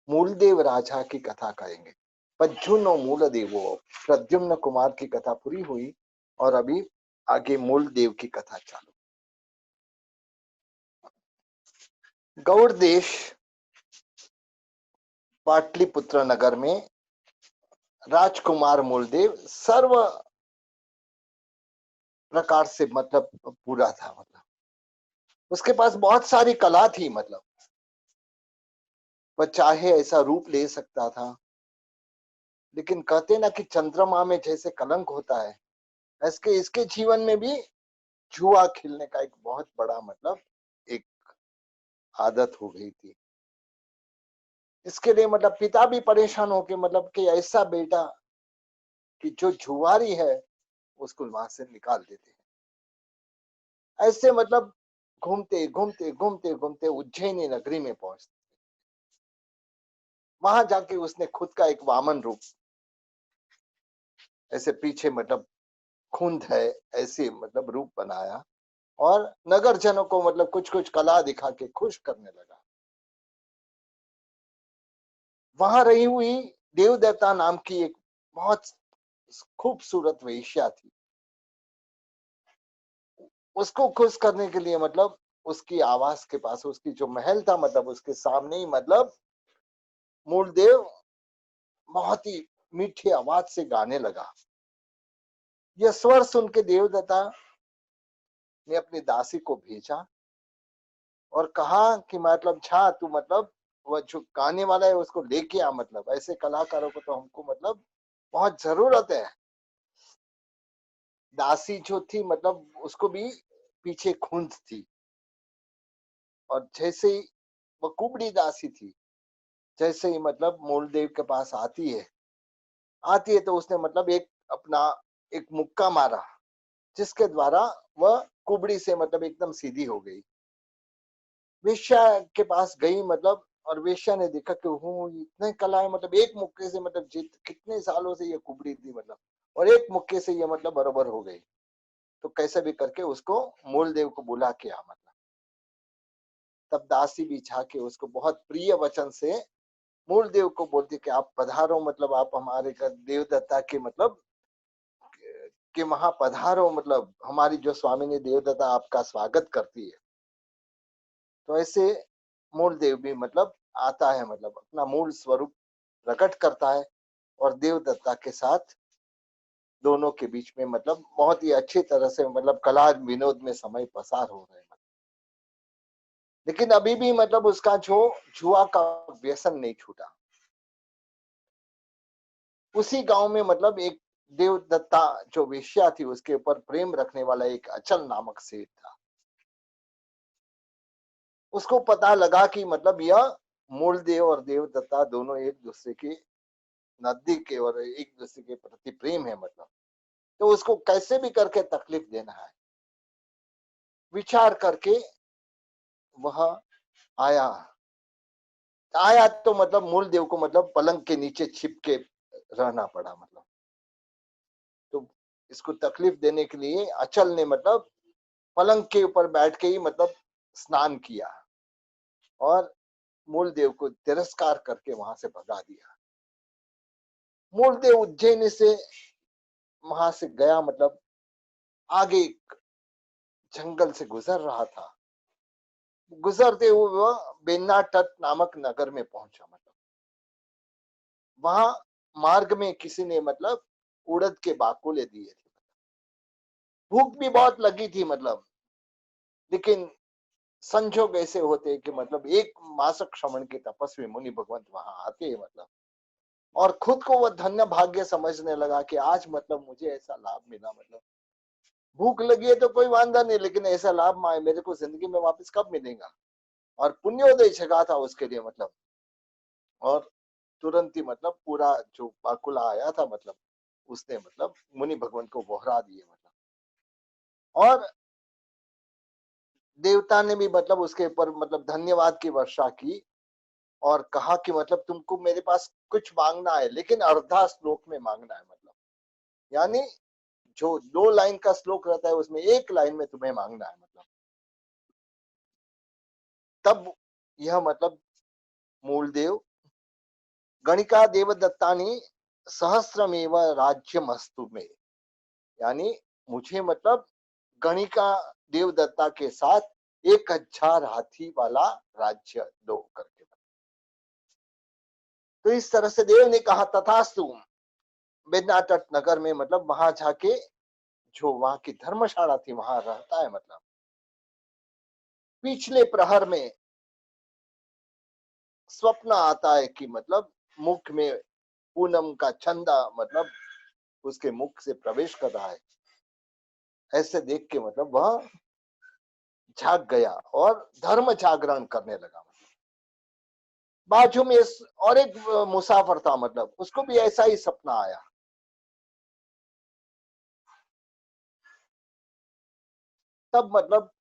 मूलदेव राजा की कथा करेंगे। पज्जुन और मूलदेवो, प्रद्युम्न कुमार की कथा पूरी हुई और अभी आगे मूलदेव की कथा चालू। गौड़ देश पाटलिपुत्र नगर में राजकुमार मूलदेव सर्व प्रकार से मतलब पूरा था। मतलब उसके पास बहुत सारी कला थी। मतलब वह चाहे ऐसा रूप ले सकता था, लेकिन कहते ना कि चंद्रमा में जैसे कलंक होता है, इसके इसके जीवन में भी जुआ खेलने का एक बहुत बड़ा मतलब एक आदत हो गई थी। इसके लिए मतलब पिता भी परेशान होके मतलब कि ऐसा बेटा कि जो जुआरी है उसको वहां से निकाल देते हैं। ऐसे मतलब घूमते घूमते घूमते घूमते उज्जैनी नगरी में पहुंचते। वहां जाके उसने खुद का एक वामन रूप, ऐसे पीछे मतलब खुंद है ऐसे मतलब रूप बनाया और नगर जनों को मतलब कुछ कुछ कला दिखा के खुश करने लगा। वहां रही हुई देवदत्ता नाम की एक बहुत खूबसूरत वेश्या थी। उसको खुश करने के लिए मतलब उसकी आवास के पास उसकी जो महल था मतलब उसके सामने ही मतलब मूलदेव बहुत ही मीठी आवाज से गाने लगा। यह स्वर सुन के देवदत्ता ने अपनी दासी को भेजा और कहा कि मतलब छा तू मतलब वह जो गाने वाला है उसको लेके आ, मतलब ऐसे कलाकारों को तो हमको मतलब बहुत जरूरत है। दासी जो थी मतलब उसको भी पीछे खूंद थी और जैसे ही वह कुबड़ी दासी थी, जैसे ही मतलब मूलदेव के पास आती है तो उसने मतलब एक अपना एक मुक्का मारा जिसके द्वारा वह कुबड़ी से मतलब एकदम सीधी हो गई। वेश्या के पास गई मतलब और वेश्या ने देखा कि हूँ इतने कला है, मतलब एक मुक्के से मतलब जित कितने सालों से ये कुबड़ी थी मतलब और एक मुक्के से ये मतलब बराबर हो गई। तो कैसे भी करके उसको मूलदेव को बुला के आ। मतलब तब दासी भी झाके उसको बहुत प्रिय वचन से मूलदेव को बोलती कि आप पधारो, मतलब आप हमारे घर देवदत्ता के मतलब कि वहां पधारो, मतलब हमारी जो स्वामिनी देवदत्ता आपका स्वागत करती है। तो ऐसे मूलदेव भी मतलब आता है, मतलब अपना मूल स्वरूप प्रकट करता है और देवदत्ता के साथ दोनों के बीच में मतलब बहुत ही अच्छी तरह से मतलब कला विनोद में समय पसार हो रहे हैं। लेकिन अभी भी मतलब उसका जो जुआ का व्यसन नहीं छूटा। उसी गांव में मतलब एक देवदत्ता जो वेश्या थी उसके ऊपर प्रेम रखने वाला एक अचल नामक सेठ था। उसको पता लगा कि मतलब यह मूलदेव और देवदत्ता दोनों एक दूसरे के नजदीक के और एक दूसरे के प्रति प्रेम है। मतलब तो उसको कैसे भी करके तकलीफ देना है। विचार करके वह आया आया तो मतलब मूलदेव को मतलब पलंग के नीचे छिप के रहना पड़ा। मतलब तो इसको तकलीफ देने के लिए अचल ने मतलब पलंग के ऊपर बैठ के ही मतलब स्नान किया और मूलदेव को तिरस्कार करके वहां से भगा दिया। मूलदेव उज्जैन से वहां से गया, मतलब आगे एक जंगल से गुजर रहा था। गुजरते हुए वह बेन्ना तट नामक नगर में पहुंचा। मतलब वहां मार्ग में किसी ने मतलब उड़द के बाकुले दिए थे। भूख भी बहुत लगी थी मतलब, लेकिन संजोग ऐसे होते कि मतलब एक मासक श्रवण के तपस्वी मुनि भगवंत वहां आते हैं। मतलब और खुद को वह धन्य भाग्य समझने लगा कि आज मतलब मुझे ऐसा लाभ मिला। मतलब भूख लगी है तो कोई वांधा नहीं, लेकिन ऐसा लाभ मेरे को जिंदगी में वापस कब मिलेगा। और पुण्योदय जगा था उसके लिए। मतलब और तुरंत ही मतलब पूरा जो बाकुला आया था मतलब उसने मतलब मुनि भगवंत को बहरा दिए। मतलब और देवता ने भी मतलब उसके ऊपर मतलब धन्यवाद की वर्षा की और कहा कि मतलब तुमको मेरे पास कुछ मांगना है लेकिन अर्धा श्लोक में मांगना है। मतलब यानी जो 2 लाइन का श्लोक रहता है उसमें 1 लाइन में तुम्हें मांगना है। मतलब तब यह मतलब मूलदेव गणिका देवदत्तानी सहस्रमेव राज्यमस्तु में, यानी मुझे मतलब गणिका देवदत्ता के साथ 1000 हाथी वाला राज्य दो करके। तो इस तरह से देव ने कहा तथास्तु। बेदनाटट नगर में मतलब वहां जाके जो वहां की धर्मशाला थी वहां रहता है। मतलब पिछले प्रहर में स्वप्न आता है कि मतलब मुख में पूनम का चंदा मतलब उसके मुख से प्रवेश कर रहा है। ऐसे देख के मतलब वह जाग गया और धर्म जागरण करने लगा। बाजू में और एक मुसाफिर था, मतलब उसको भी ऐसा ही सपना आया। तब मतलब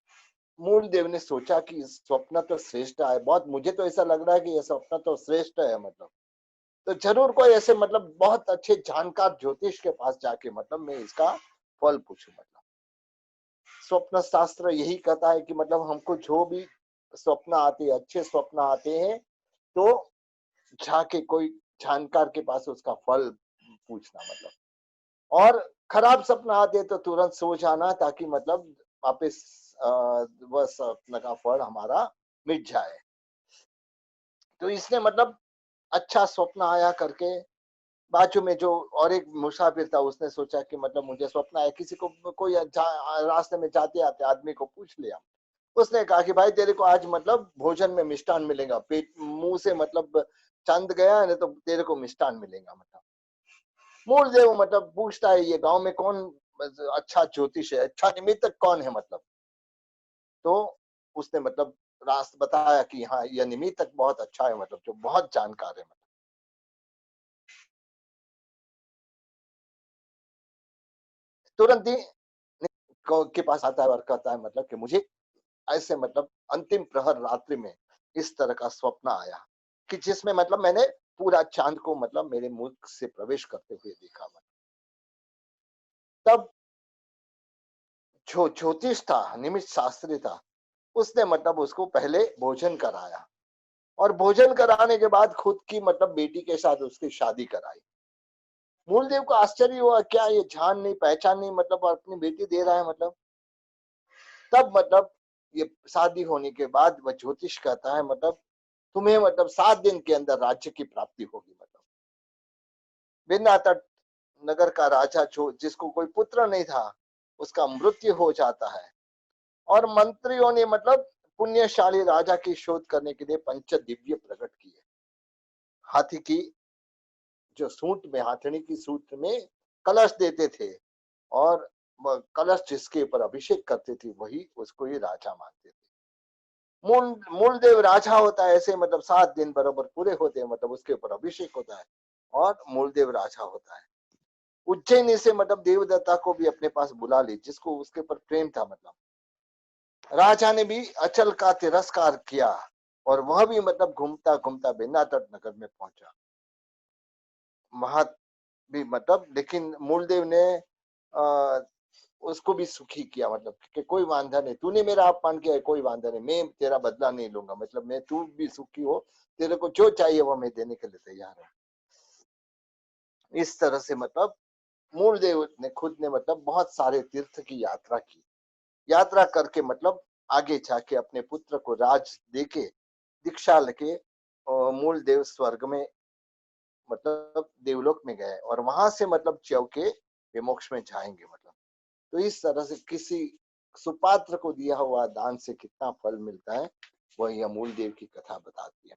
मूल देव ने सोचा कि स्वप्न तो श्रेष्ठ है बहुत, मुझे तो ऐसा लग रहा है कि यह स्वप्न तो श्रेष्ठ है। मतलब तो जरूर कोई ऐसे मतलब बहुत अच्छे जानकार ज्योतिष के पास जाके मतलब मैं इसका फल पूछूं। मतलब स्वप्न शास्त्र यही कहता है कि मतलब हमको जो भी स्वप्न आते हैं, अच्छे स्वप्न आते हैं, तो जाके कोई जानकार के पास उसका फल पूछना। मतलब और खराब सपना आते तो तुरंत सो जाना, ताकि मतलब वापस वह सपना का फल हमारा मिट जाए। तो इसने मतलब अच्छा स्वप्न आया करके बाजू में जो और एक मुसाफिर था उसने सोचा कि मतलब मुझे स्वप्न आया, किसी को कोई रास्ते में जाते आते आदमी को पूछ लिया। उसने कहा कि भाई तेरे को आज मतलब भोजन में मिष्ठान मिलेगा, पेट मुंह से मतलब चंद गया नहीं तो तेरे को मिष्ठान मिलेगा। मतलब मूल देव मतलब पूछता है ये गांव में कौन अच्छा ज्योतिष है, अच्छा निमित्तक कौन है। मतलब तो उसने मतलब रास्ता बताया कि हाँ यह निमित्तक बहुत अच्छा है, मतलब जो बहुत जानकार है। मतलब तुरंत ही के पास आता है और कहता है मतलब कि मुझे ऐसे मतलब अंतिम प्रहर रात्रि में इस तरह का स्वप्न आया कि जिसमें मतलब मैंने पूरा चांद को मतलब मेरे मुख से प्रवेश करते हुए देखा। तब जो ज्योतिष था, निमित्त शास्त्री था, उसने मतलब उसको पहले भोजन कराया और भोजन कराने के बाद खुद की मतलब बेटी के साथ उसकी शादी कराई। मूलदेव को आश्चर्य हुआ, क्या ये जान नहीं पहचान नहीं मतलब अपनी बेटी दे रहा है। मतलब तब मतलब ये शादी होने के बाद वह ज्योतिष कहता है मतलब तुम्हें मतलब 7 दिन के अंदर राज्य की प्राप्ति होगी। मतलब बिन्नातट नगर का राजा जो जिसको कोई पुत्र नहीं था उसका मृत्यु हो जाता है और मंत्रियों ने मतलब पुण्यशाली राजा की शोध करने के लिए पंच दिव्य प्रकट किए। हाथी की जो सूंड में, हाथनी की सूंड में कलश देते थे और कलश जिसके ऊपर अभिषेक करते थे वही उसको ही राजा मानते थे। मूलदेव राजा होता है, ऐसे मतलब 7 दिन बराबर पूरे होते हैं, मतलब उसके ऊपर अभिषेक होता है और मूलदेव राजा होता है। उज्जैनी से मतलब देवदत्ता को भी अपने पास बुला ली, जिसको उसके ऊपर प्रेम था। मतलब राजा ने भी अचल का तिरस्कार किया और वह भी मतलब घूमता घूमता बेन्नातट नगर में पहुंचा। वहां भी मतलब लेकिन मूलदेव ने आ, उसको भी सुखी किया। मतलब कि कोई वांधा नहीं, तूने मेरा अपमान किया है, कोई वांधा नहीं, मैं तेरा बदला नहीं लूंगा। मतलब मैं, तू भी सुखी हो, तेरे को जो चाहिए वो मैं देने के लिए तैयार हूँ। इस तरह से मतलब मूलदेव ने खुद ने मतलब बहुत सारे तीर्थ की यात्रा की। यात्रा करके मतलब आगे जाके अपने पुत्र को राज देके दीक्षा लेके मूल देव स्वर्ग में मतलब देवलोक में गए और वहां से मतलब च्यव के विमोक्ष में जाएंगे। मतलब तो इस तरह से किसी सुपात्र को दिया हुआ दान से कितना फल मिलता है, वह यह मूल देव की कथा बताती है।